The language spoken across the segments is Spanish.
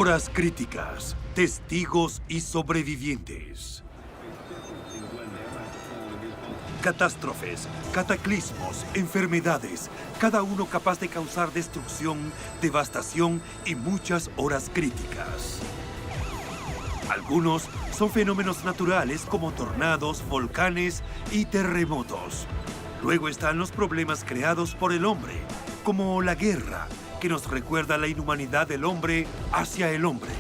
Horas críticas, testigos y sobrevivientes. Catástrofes, cataclismos, enfermedades, cada uno capaz de causar destrucción, devastación y muchas horas críticas. Algunos son fenómenos naturales como tornados, volcanes y terremotos. Luego están los problemas creados por el hombre, como la guerra, que nos recuerda la inhumanidad del hombre hacia el hombre.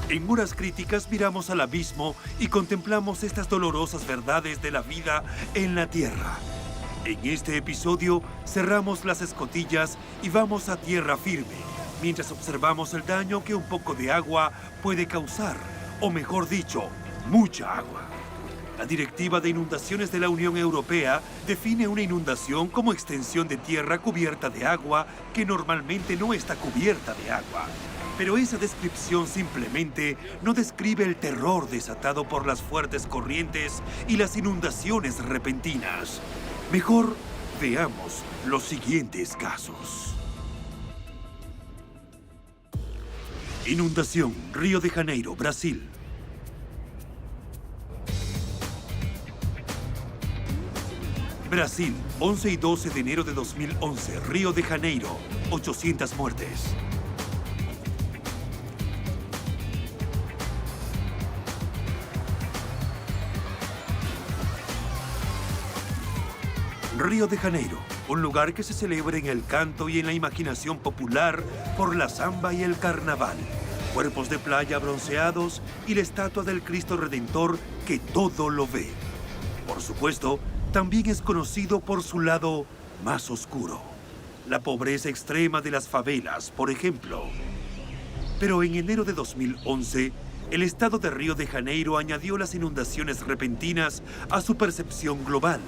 En Horas Críticas miramos al abismo y contemplamos estas dolorosas verdades de la vida en la Tierra. En este episodio cerramos las escotillas y vamos a tierra firme, mientras observamos el daño que un poco de agua puede causar, o mejor dicho, mucha agua. La Directiva de Inundaciones de la Unión Europea define una inundación como extensión de tierra cubierta de agua que normalmente no está cubierta de agua. Pero esa descripción simplemente no describe el terror desatado por las fuertes corrientes y las inundaciones repentinas. Mejor veamos los siguientes casos. Inundación, Río de Janeiro, Brasil. Brasil, 11 y 12 de enero de 2011, Río de Janeiro, 800 muertes. Río de Janeiro, un lugar que se celebra en el canto y en la imaginación popular por la samba y el carnaval. Cuerpos de playa bronceados y la estatua del Cristo Redentor que todo lo ve. Por supuesto, también es conocido por su lado más oscuro. La pobreza extrema de las favelas, por ejemplo. Pero en enero de 2011, el estado de Río de Janeiro añadió las inundaciones repentinas a su percepción global.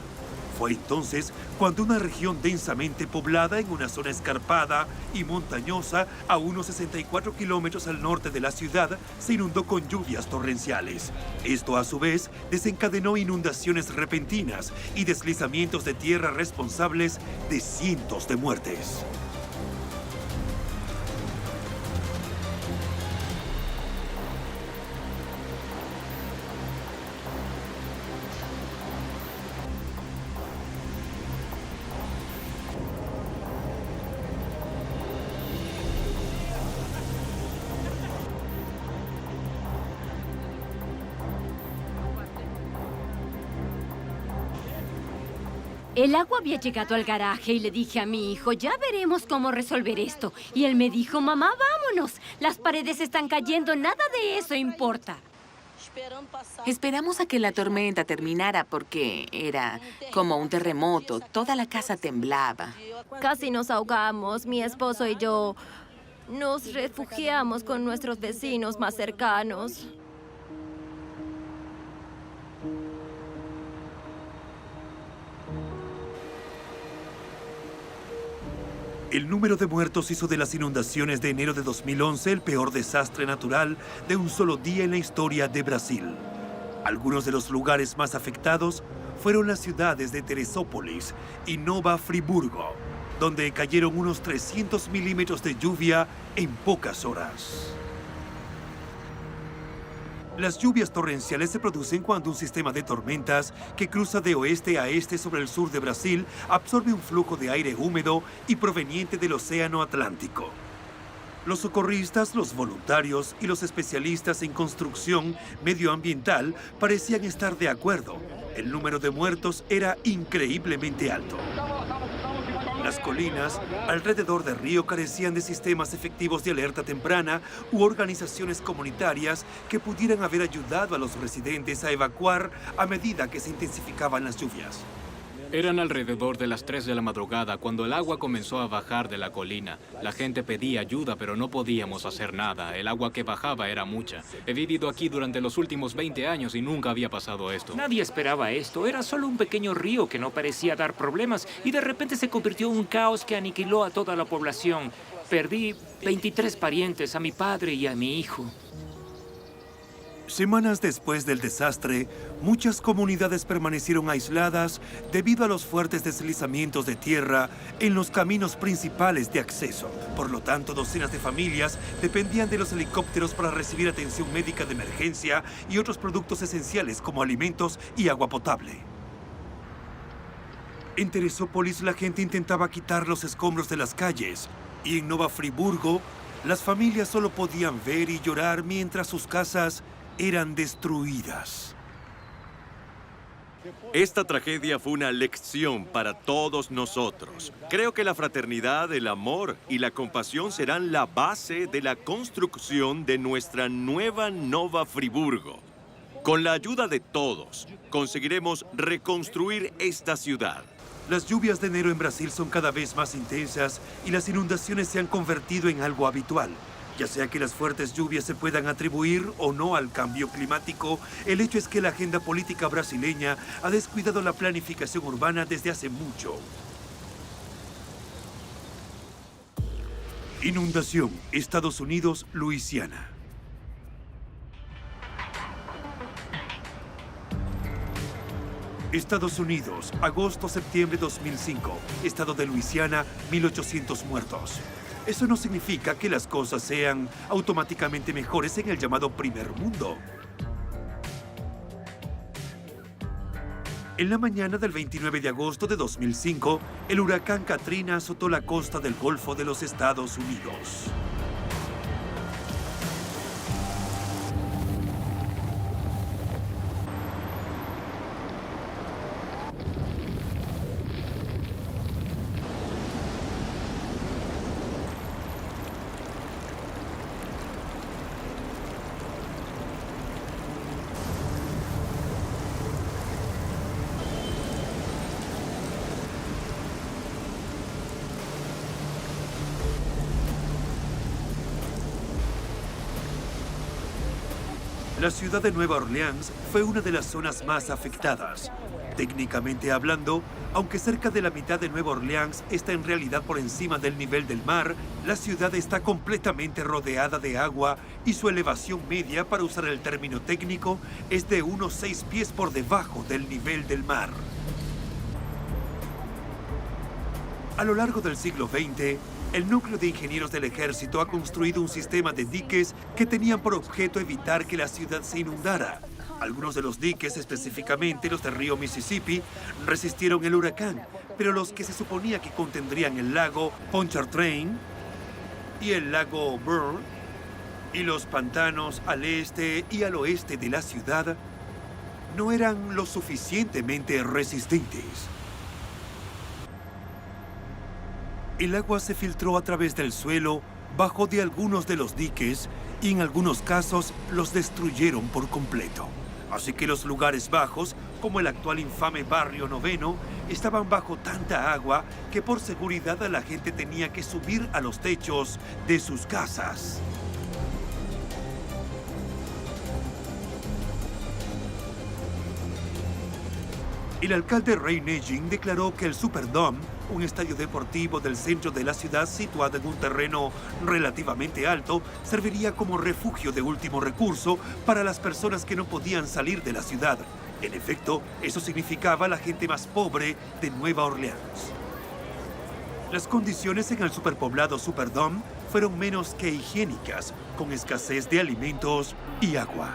Fue entonces cuando una región densamente poblada en una zona escarpada y montañosa a unos 64 kilómetros al norte de la ciudad se inundó con lluvias torrenciales. Esto a su vez desencadenó inundaciones repentinas y deslizamientos de tierra responsables de cientos de muertes. El agua había llegado al garaje y le dije a mi hijo, ya veremos cómo resolver esto. Y él me dijo, mamá, vámonos. Las paredes están cayendo, nada de eso importa. Esperamos a que la tormenta terminara porque era como un terremoto. Toda la casa temblaba. Casi nos ahogamos, mi esposo y yo. Nos refugiamos con nuestros vecinos más cercanos. El número de muertos hizo de las inundaciones de enero de 2011 el peor desastre natural de un solo día en la historia de Brasil. Algunos de los lugares más afectados fueron las ciudades de Teresópolis y Nova Friburgo, donde cayeron unos 300 milímetros de lluvia en pocas horas. Las lluvias torrenciales se producen cuando un sistema de tormentas que cruza de oeste a este sobre el sur de Brasil absorbe un flujo de aire húmedo y proveniente del Océano Atlántico. Los socorristas, los voluntarios y los especialistas en construcción medioambiental parecían estar de acuerdo. El número de muertos era increíblemente alto. Las colinas alrededor del río carecían de sistemas efectivos de alerta temprana u organizaciones comunitarias que pudieran haber ayudado a los residentes a evacuar a medida que se intensificaban las lluvias. Eran alrededor de las 3 de la madrugada cuando el agua comenzó a bajar de la colina. La gente pedía ayuda, pero no podíamos hacer nada. El agua que bajaba era mucha. He vivido aquí durante los últimos 20 años y nunca había pasado esto. Nadie esperaba esto. Era solo un pequeño río que no parecía dar problemas y de repente se convirtió en un caos que aniquiló a toda la población. Perdí 23 parientes, a mi padre y a mi hijo. Semanas después del desastre, muchas comunidades permanecieron aisladas debido a los fuertes deslizamientos de tierra en los caminos principales de acceso. Por lo tanto, docenas de familias dependían de los helicópteros para recibir atención médica de emergencia y otros productos esenciales como alimentos y agua potable. En Teresópolis, la gente intentaba quitar los escombros de las calles, y en Nova Friburgo, las familias solo podían ver y llorar mientras sus casas eran destruidas. Esta tragedia fue una lección para todos nosotros. Creo que la fraternidad, el amor y la compasión serán la base de la construcción de nuestra nueva Nova Friburgo. Con la ayuda de todos, conseguiremos reconstruir esta ciudad. Las lluvias de enero en Brasil son cada vez más intensas y las inundaciones se han convertido en algo habitual. Ya sea que las fuertes lluvias se puedan atribuir o no al cambio climático, el hecho es que la agenda política brasileña ha descuidado la planificación urbana desde hace mucho. Inundación, Estados Unidos, Luisiana. Estados Unidos, agosto-septiembre 2005. Estado de Luisiana, 1.800 muertos. Eso no significa que las cosas sean automáticamente mejores en el llamado primer mundo. En la mañana del 29 de agosto de 2005, el huracán Katrina azotó la costa del Golfo de los Estados Unidos. La ciudad de Nueva Orleans fue una de las zonas más afectadas. Técnicamente hablando, aunque cerca de la mitad de Nueva Orleans está en realidad por encima del nivel del mar, la ciudad está completamente rodeada de agua y su elevación media, para usar el término técnico, es de unos 6 pies por debajo del nivel del mar. A lo largo del siglo XX, el núcleo de ingenieros del ejército ha construido un sistema de diques que tenían por objeto evitar que la ciudad se inundara. Algunos de los diques, específicamente los del río Mississippi, resistieron el huracán, pero los que se suponía que contendrían el lago Pontchartrain y el lago Burr y los pantanos al este y al oeste de la ciudad no eran lo suficientemente resistentes. El agua se filtró a través del suelo, bajo de algunos de los diques, y en algunos casos los destruyeron por completo. Así que los lugares bajos, como el actual infame barrio Noveno, estaban bajo tanta agua que por seguridad la gente tenía que subir a los techos de sus casas. El alcalde Ray Nagin declaró que el Superdome, un estadio deportivo del centro de la ciudad situado en un terreno relativamente alto, serviría como refugio de último recurso para las personas que no podían salir de la ciudad. En efecto, eso significaba la gente más pobre de Nueva Orleans. Las condiciones en el superpoblado Superdome fueron menos que higiénicas, con escasez de alimentos y agua.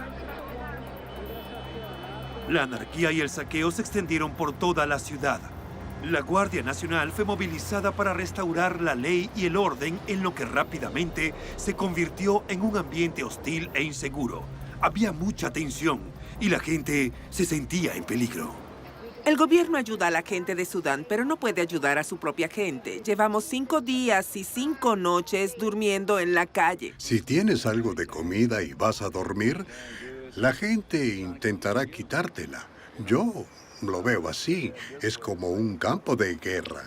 La anarquía y el saqueo se extendieron por toda la ciudad. La Guardia Nacional fue movilizada para restaurar la ley y el orden en lo que rápidamente se convirtió en un ambiente hostil e inseguro. Había mucha tensión y la gente se sentía en peligro. El gobierno ayuda a la gente de Sudán, pero no puede ayudar a su propia gente. Llevamos 5 días y 5 noches durmiendo en la calle. Si tienes algo de comida y vas a dormir, la gente intentará quitártela. Yo lo veo así. Es como un campo de guerra.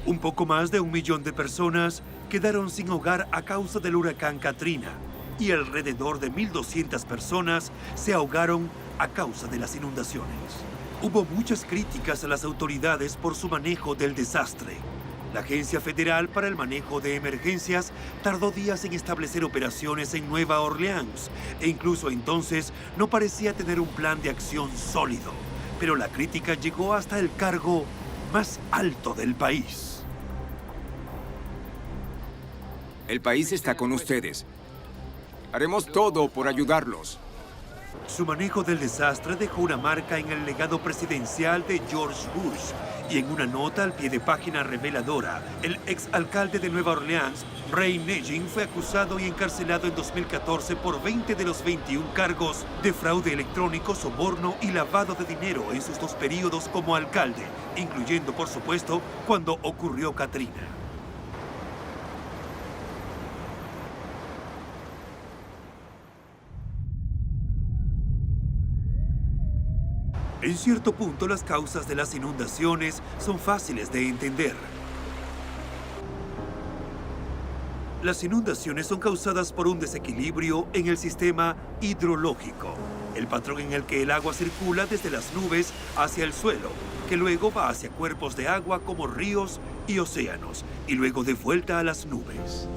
Un poco más de 1 millón de personas quedaron sin hogar a causa del huracán Katrina y alrededor de 1.200 personas se ahogaron a causa de las inundaciones. Hubo muchas críticas a las autoridades por su manejo del desastre. La Agencia Federal para el Manejo de Emergencias tardó días en establecer operaciones en Nueva Orleans e incluso entonces no parecía tener un plan de acción sólido. Pero la crítica llegó hasta el cargo más alto del país. El país está con ustedes. Haremos todo por ayudarlos. Su manejo del desastre dejó una marca en el legado presidencial de George Bush. Y en una nota al pie de página reveladora, el exalcalde de Nueva Orleans, Ray Nagin, fue acusado y encarcelado en 2014 por 20 de los 21 cargos de fraude electrónico, soborno y lavado de dinero en sus 2 períodos como alcalde, incluyendo, por supuesto, cuando ocurrió Katrina. En cierto punto, las causas de las inundaciones son fáciles de entender. Las inundaciones son causadas por un desequilibrio en el sistema hidrológico, el patrón en el que el agua circula desde las nubes hacia el suelo, que luego va hacia cuerpos de agua como ríos y océanos, y luego de vuelta a las nubes.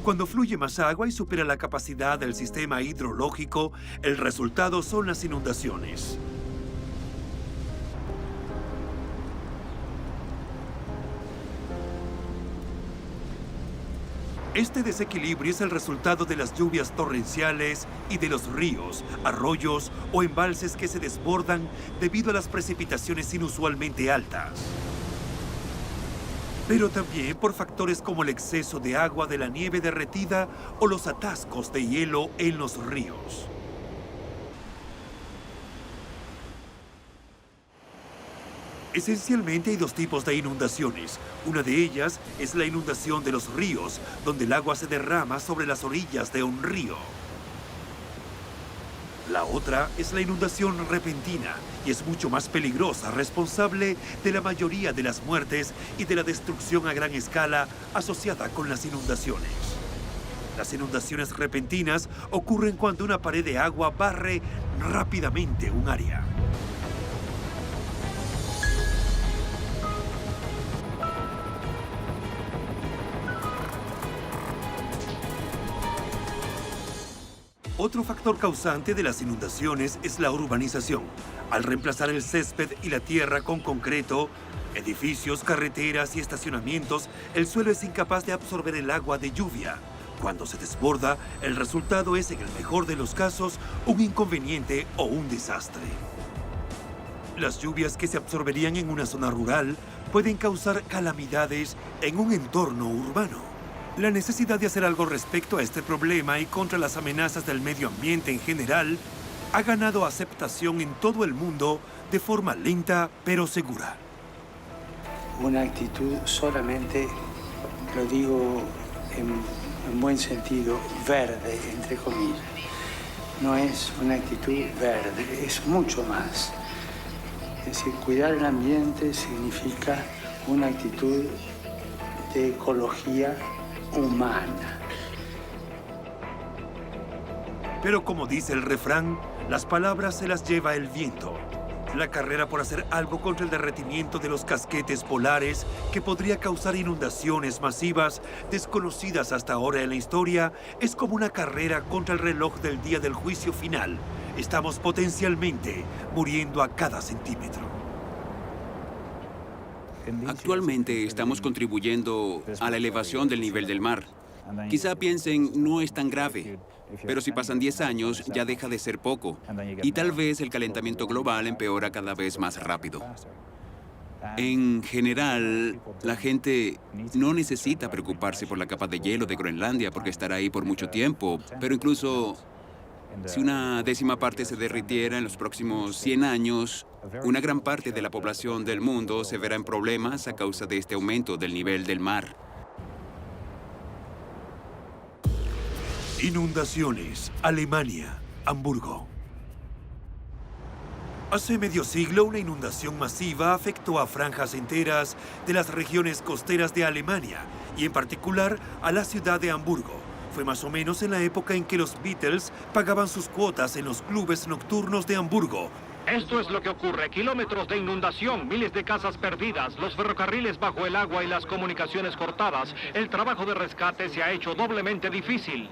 Cuando fluye más agua y supera la capacidad del sistema hidrológico, el resultado son las inundaciones. Este desequilibrio es el resultado de las lluvias torrenciales y de los ríos, arroyos o embalses que se desbordan debido a las precipitaciones inusualmente altas. Pero también por factores como el exceso de agua de la nieve derretida o los atascos de hielo en los ríos. Esencialmente hay 2 tipos de inundaciones. Una de ellas es la inundación de los ríos, donde el agua se derrama sobre las orillas de un río. La otra es la inundación repentina y es mucho más peligrosa, responsable de la mayoría de las muertes y de la destrucción a gran escala asociada con las inundaciones. Las inundaciones repentinas ocurren cuando una pared de agua barre rápidamente un área. Otro factor causante de las inundaciones es la urbanización. Al reemplazar el césped y la tierra con concreto, edificios, carreteras y estacionamientos, el suelo es incapaz de absorber el agua de lluvia. Cuando se desborda, el resultado es, en el mejor de los casos, un inconveniente o un desastre. Las lluvias que se absorberían en una zona rural pueden causar calamidades en un entorno urbano. La necesidad de hacer algo respecto a este problema y contra las amenazas del medio ambiente en general ha ganado aceptación en todo el mundo de forma lenta pero segura. Una actitud solamente, lo digo en buen sentido, verde, entre comillas. No es una actitud verde, es mucho más. Es decir, cuidar el ambiente significa una actitud de ecología humana. Pero como dice el refrán, las palabras se las lleva el viento. La carrera por hacer algo contra el derretimiento de los casquetes polares, que podría causar inundaciones masivas desconocidas hasta ahora en la historia, es como una carrera contra el reloj del día del juicio final. Estamos potencialmente muriendo a cada centímetro. Actualmente estamos contribuyendo a la elevación del nivel del mar. Quizá piensen, no es tan grave, pero si pasan 10 años ya deja de ser poco, y tal vez el calentamiento global empeora cada vez más rápido. En general, la gente no necesita preocuparse por la capa de hielo de Groenlandia porque estará ahí por mucho tiempo, pero incluso si una 10ª parte se derritiera en los próximos 100 años, una gran parte de la población del mundo se verá en problemas a causa de este aumento del nivel del mar. Inundaciones. Alemania. Hamburgo. Hace medio siglo, una inundación masiva afectó a franjas enteras de las regiones costeras de Alemania y en particular a la ciudad de Hamburgo. Fue más o menos en la época en que los Beatles pagaban sus cuotas en los clubes nocturnos de Hamburgo. Esto es lo que ocurre. Kilómetros de inundación, miles de casas perdidas, los ferrocarriles bajo el agua y las comunicaciones cortadas. El trabajo de rescate se ha hecho doblemente difícil.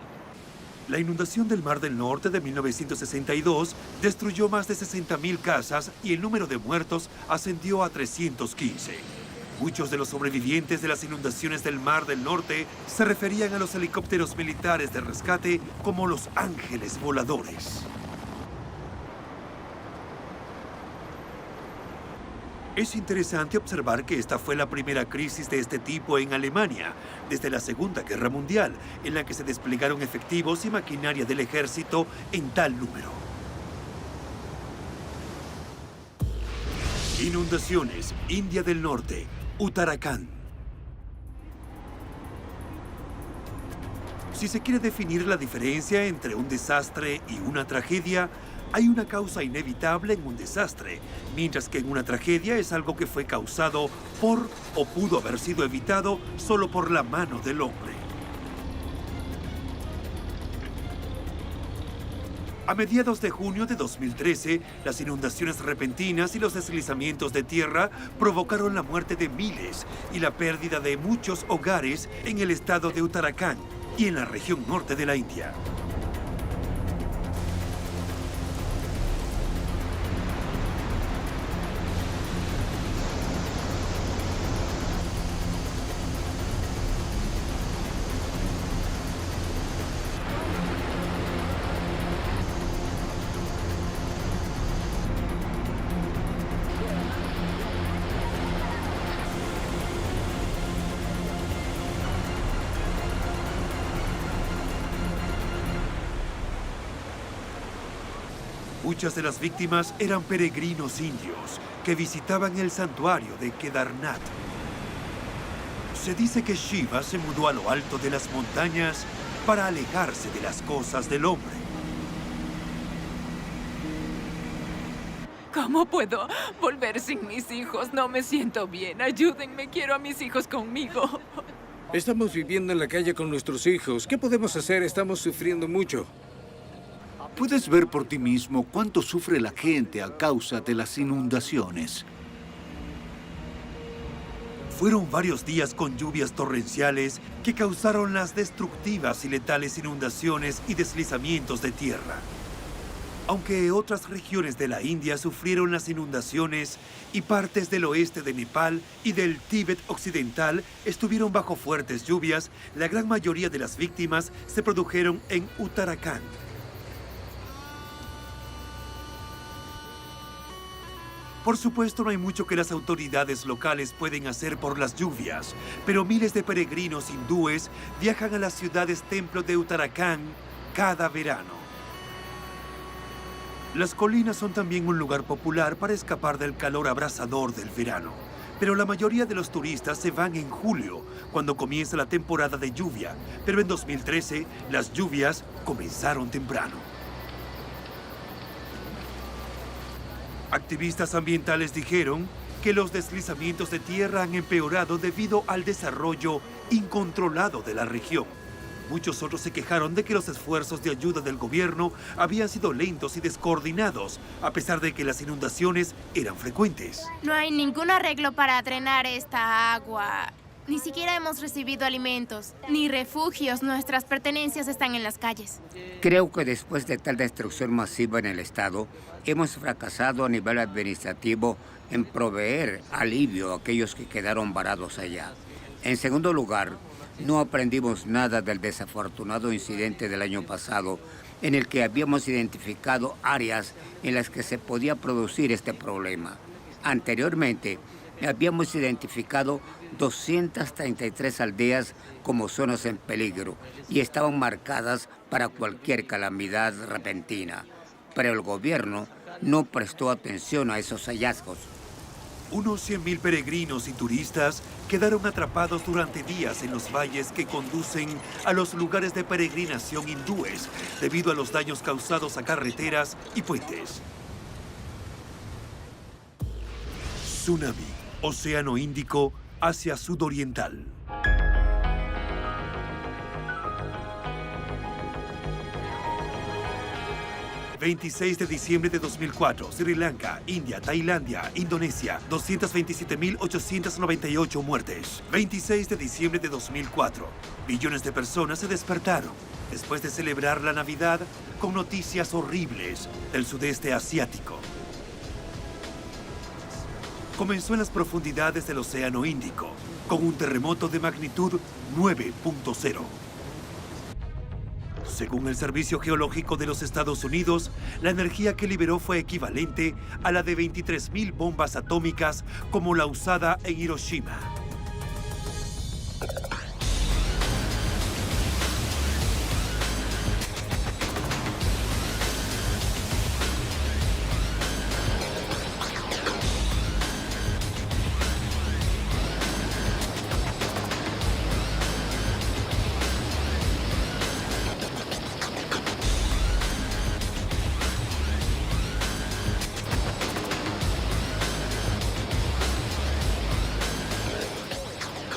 La inundación del Mar del Norte de 1962 destruyó más de 60.000 casas y el número de muertos ascendió a 315. Muchos de los sobrevivientes de las inundaciones del Mar del Norte se referían a los helicópteros militares de rescate como los ángeles voladores. Es interesante observar que esta fue la primera crisis de este tipo en Alemania, desde la Segunda Guerra Mundial, en la que se desplegaron efectivos y maquinaria del ejército en tal número. Inundaciones, India del Norte, Uttarakhand. Si se quiere definir la diferencia entre un desastre y una tragedia, hay una causa inevitable en un desastre, mientras que en una tragedia es algo que fue causado por o pudo haber sido evitado solo por la mano del hombre. A mediados de junio de 2013, las inundaciones repentinas y los deslizamientos de tierra provocaron la muerte de miles y la pérdida de muchos hogares en el estado de Uttarakhand y en la región norte de la India. Muchas de las víctimas eran peregrinos indios que visitaban el santuario de Kedarnath. Se dice que Shiva se mudó a lo alto de las montañas para alejarse de las cosas del hombre. ¿Cómo puedo volver sin mis hijos? No me siento bien. Ayúdenme, quiero a mis hijos conmigo. Estamos viviendo en la calle con nuestros hijos. ¿Qué podemos hacer? Estamos sufriendo mucho. Puedes ver por ti mismo cuánto sufre la gente a causa de las inundaciones. Fueron varios días con lluvias torrenciales que causaron las destructivas y letales inundaciones y deslizamientos de tierra. Aunque otras regiones de la India sufrieron las inundaciones y partes del oeste de Nepal y del Tíbet occidental estuvieron bajo fuertes lluvias, la gran mayoría de las víctimas se produjeron en Uttarakhand. Por supuesto, no hay mucho que las autoridades locales pueden hacer por las lluvias, pero miles de peregrinos hindúes viajan a las ciudades templo de Uttarakhand cada verano. Las colinas son también un lugar popular para escapar del calor abrasador del verano, pero la mayoría de los turistas se van en julio, cuando comienza la temporada de lluvia, pero en 2013 las lluvias comenzaron temprano. Activistas ambientales dijeron que los deslizamientos de tierra han empeorado debido al desarrollo incontrolado de la región. Muchos otros se quejaron de que los esfuerzos de ayuda del gobierno habían sido lentos y descoordinados, a pesar de que las inundaciones eran frecuentes. No hay ningún arreglo para drenar esta agua. Ni siquiera hemos recibido alimentos, ni refugios. Nuestras pertenencias están en las calles. Creo que después de tal destrucción masiva en el estado, hemos fracasado a nivel administrativo en proveer alivio a aquellos que quedaron varados allá. En segundo lugar, no aprendimos nada del desafortunado incidente del año pasado, en el que habíamos identificado áreas en las que se podía producir este problema. Anteriormente, habíamos identificado 233 aldeas como zonas en peligro y estaban marcadas para cualquier calamidad repentina. Pero el gobierno no prestó atención a esos hallazgos. Unos 100.000 peregrinos y turistas quedaron atrapados durante días en los valles que conducen a los lugares de peregrinación hindúes debido a los daños causados a carreteras y puentes. Tsunami, Océano Índico, Asia Sudoriental. 26 de diciembre de 2004, Sri Lanka, India, Tailandia, Indonesia, 227.898 muertes. 26 de diciembre de 2004, millones de personas se despertaron después de celebrar la Navidad con noticias horribles del sudeste asiático. Comenzó en las profundidades del Océano Índico, con un terremoto de magnitud 9.0. Según el Servicio Geológico de los Estados Unidos, la energía que liberó fue equivalente a la de 23.000 bombas atómicas como la usada en Hiroshima.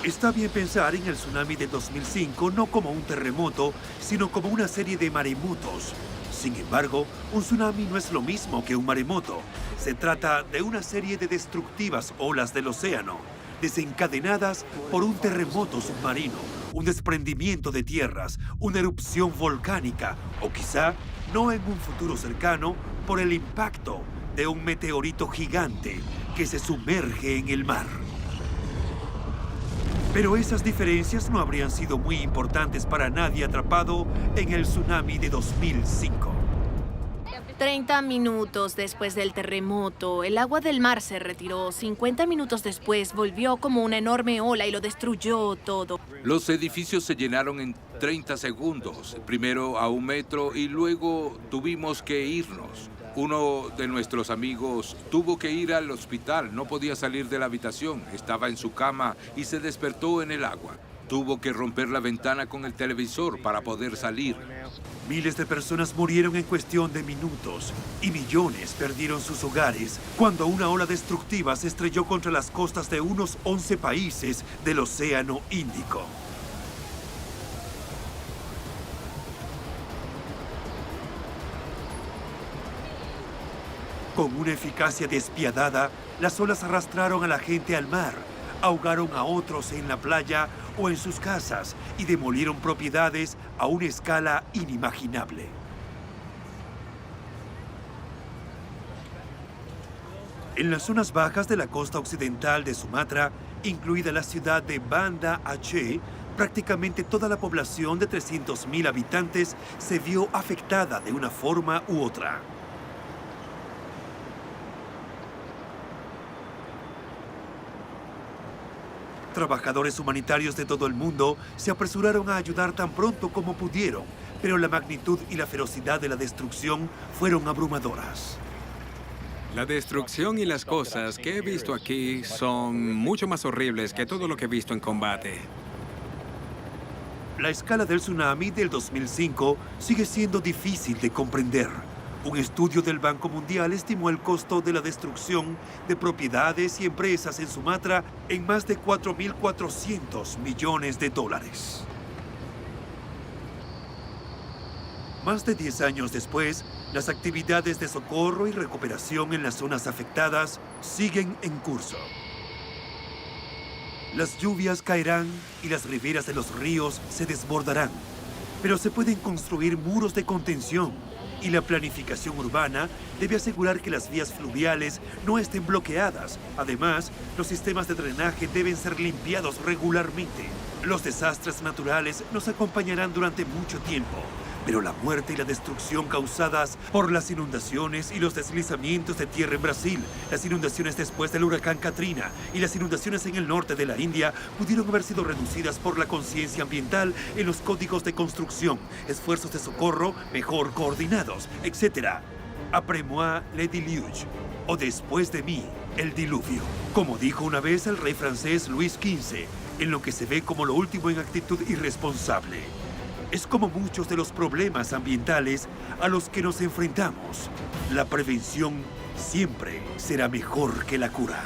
Está bien pensar en el tsunami de 2005 no como un terremoto, sino como una serie de maremotos. Sin embargo, un tsunami no es lo mismo que un maremoto. Se trata de una serie de destructivas olas del océano, desencadenadas por un terremoto submarino, un desprendimiento de tierras, una erupción volcánica o quizá, no en un futuro cercano, por el impacto de un meteorito gigante que se sumerge en el mar. Pero esas diferencias no habrían sido muy importantes para nadie atrapado en el tsunami de 2005. 30 minutos después del terremoto, el agua del mar se retiró. 50 minutos después, volvió como una enorme ola y lo destruyó todo. Los edificios se llenaron en 30 segundos, primero a 1 metro y luego tuvimos que irnos. Uno de nuestros amigos tuvo que ir al hospital, no podía salir de la habitación, estaba en su cama y se despertó en el agua. Tuvo que romper la ventana con el televisor para poder salir. Miles de personas murieron en cuestión de minutos y millones perdieron sus hogares cuando una ola destructiva se estrelló contra las costas de unos 11 países del Océano Índico. Con una eficacia despiadada, las olas arrastraron a la gente al mar, ahogaron a otros en la playa o en sus casas y demolieron propiedades a una escala inimaginable. En las zonas bajas de la costa occidental de Sumatra, incluida la ciudad de Banda Aceh, prácticamente toda la población de 300.000 habitantes se vio afectada de una forma u otra. Trabajadores humanitarios de todo el mundo se apresuraron a ayudar tan pronto como pudieron, pero la magnitud y la ferocidad de la destrucción fueron abrumadoras. La destrucción y las cosas que he visto aquí son mucho más horribles que todo lo que he visto en combate. La escala del tsunami del 2005 sigue siendo difícil de comprender. Un estudio del Banco Mundial estimó el costo de la destrucción de propiedades y empresas en Sumatra en más de 4.400 millones de dólares. Más de 10 años después, las actividades de socorro y recuperación en las zonas afectadas siguen en curso. Las lluvias caerán y las riberas de los ríos se desbordarán, pero se pueden construir muros de contención. Y la planificación urbana debe asegurar que las vías fluviales no estén bloqueadas. Además, los sistemas de drenaje deben ser limpiados regularmente. Los desastres naturales nos acompañarán durante mucho tiempo, pero la muerte y la destrucción causadas por las inundaciones y los deslizamientos de tierra en Brasil, las inundaciones después del huracán Katrina y las inundaciones en el norte de la India pudieron haber sido reducidas por la conciencia ambiental en los códigos de construcción, esfuerzos de socorro mejor coordinados, etc. Après-moi le déluge, o después de mí, el diluvio. Como dijo una vez el rey francés Luis XV, en lo que se ve como lo último en actitud irresponsable. Es como muchos de los problemas ambientales a los que nos enfrentamos. La prevención siempre será mejor que la cura.